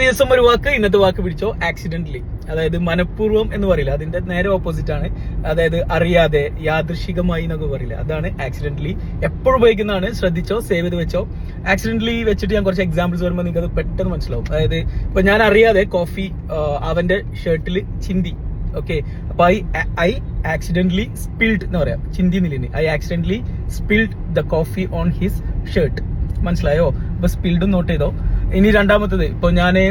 ദിവസം ഒരു വാക്ക്, ഇന്നത്തെ വാക്ക് പിടിച്ചോ, ആക്സിഡന്റലി. അതായത് മനഃപൂർവ്വം എന്ന് പറയില്ല, അതിന്റെ നേരെ ഓപ്പോസിറ്റ് ആണ്. അതായത് അറിയാതെ, യാദൃശികമായി എന്നൊക്കെ പറയില്ല, അതാണ് ആക്സിഡന്റലി. എപ്പോഴും ഉപയോഗിക്കുന്നതാണ്, ശ്രദ്ധിച്ചോ, സേവ് ചെയ്ത് വെച്ചോ. ആക്സിഡന്റലി വെച്ചിട്ട് ഞാൻ കുറച്ച് എക്സാമ്പിൾസ് വരുമ്പോൾ നിങ്ങൾക്ക് അത് പെട്ടെന്ന് മനസ്സിലാവും. അതായത് ഇപ്പൊ ഞാൻ അറിയാതെ കോഫി അവന്റെ ഷർട്ടിൽ ചിന്തി. ഓക്കെ, അപ്പൊ ഐ ആക്സിഡന്റലി സ്പിൽഡ് എന്ന് പറയാം, ചിന്തി എന്നില്ല, I accidentally spilled the coffee on his shirt. മനസ്സിലായോ? അപ്പൊ സ്പിൽഡ് നോട്ട് ചെയ്തോ. ഇനി രണ്ടാമത്തത്, ഇപ്പൊ ഞാന്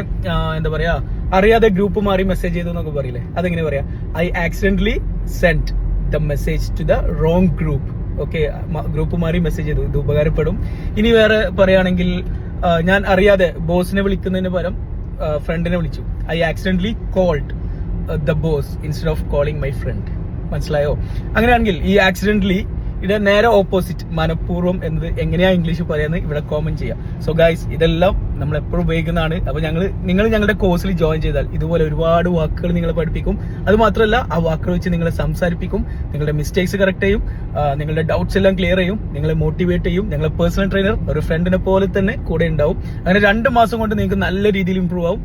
എന്താ പറയാ, അറിയാതെ ഗ്രൂപ്പ് മാറി മെസ്സേജ് ചെയ്തു എന്നൊക്കെ പറയില്ലേ, അതെങ്ങനെ പറയാ? I accidentally send the message to the wrong group. Okay, group മാറി മെസ്സേജ് ചെയ്തു, ഇത് ഉപകാരപ്പെടും. ഇനി വേറെ പറയുകയാണെങ്കിൽ, ഞാൻ അറിയാതെ ബോസിനെ വിളിക്കുന്നതിന് പകരം ഫ്രണ്ടിനെ വിളിച്ചു. I accidentally called the boss instead of calling my friend. മനസ്സിലായോ? അങ്ങനെയാണെങ്കിൽ ഈ ആക്സിഡന്റലി ഇവിടെ നേരെ ഓപ്പോസിറ്റ്, മനഃപൂർവ്വം എന്നത് എങ്ങനെയാ ഇംഗ്ലീഷ് പറയാന്ന് ഇവിടെ കോമന്റ് ചെയ്യാം. സോ ഗൈസ്, ഇതെല്ലാം നമ്മൾ എപ്പോഴും ഉപയോഗിക്കുന്നതാണ്. അപ്പൊ നിങ്ങൾ ഞങ്ങളുടെ കോഴ്സിൽ ജോയിൻ ചെയ്താൽ ഇതുപോലെ ഒരുപാട് വാക്കുകൾ നിങ്ങളെ പഠിപ്പിക്കും. അത് മാത്രമല്ല, ആ വാക്കുകൾ വെച്ച് നിങ്ങളെ സംസാരിപ്പിക്കും, നിങ്ങളുടെ മിസ്റ്റേക്സ് കറക്റ്റ് ചെയ്യും, നിങ്ങളുടെ ഡൗട്ട്സ് എല്ലാം ക്ലിയർ ചെയ്യും, നിങ്ങളെ മോട്ടിവേറ്റ് ചെയ്യും. നിങ്ങളെ പേഴ്സണൽ ട്രെയിനർ ഒരു ഫ്രണ്ടിനെ പോലെ തന്നെ കൂടെ ഉണ്ടാവും. അങ്ങനെ 2 മാസം കൊണ്ട് നിങ്ങൾക്ക് നല്ല രീതിയിൽ ഇമ്പ്രൂവ് ആവും.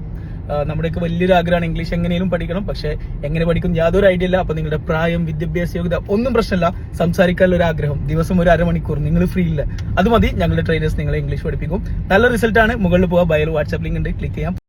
നമ്മുടെയൊക്കെ വലിയൊരു ആഗ്രഹമാണ് ഇംഗ്ലീഷ് എങ്ങനെയും പഠിക്കണം, പക്ഷെ എങ്ങനെ പഠിക്കും യാതൊരു ഐഡിയ ഇല്ല. അപ്പൊ നിങ്ങളുടെ പ്രായം, വിദ്യാഭ്യാസ യോഗ്യത ഒന്നും പ്രശ്നമില്ല, സംസാരിക്കാനുള്ള ഒരു ആഗ്രഹം, ദിവസം ഒരു അരമണിക്കൂർ നിങ്ങൾ ഫ്രീ ഇല്ല, അത് മതി. ഞങ്ങളുടെ ട്രെയിനേഴ്സ് നിങ്ങളെ ഇംഗ്ലീഷ് പഠിപ്പിക്കും. നല്ല റിസൾട്ട് ആണ്. മുകളിൽ പോവാ, ബയോയിൽ വാട്സ്ആപ്പ് ലിങ്ക് ഉണ്ട്, ക്ലിക്ക് ചെയ്യാം.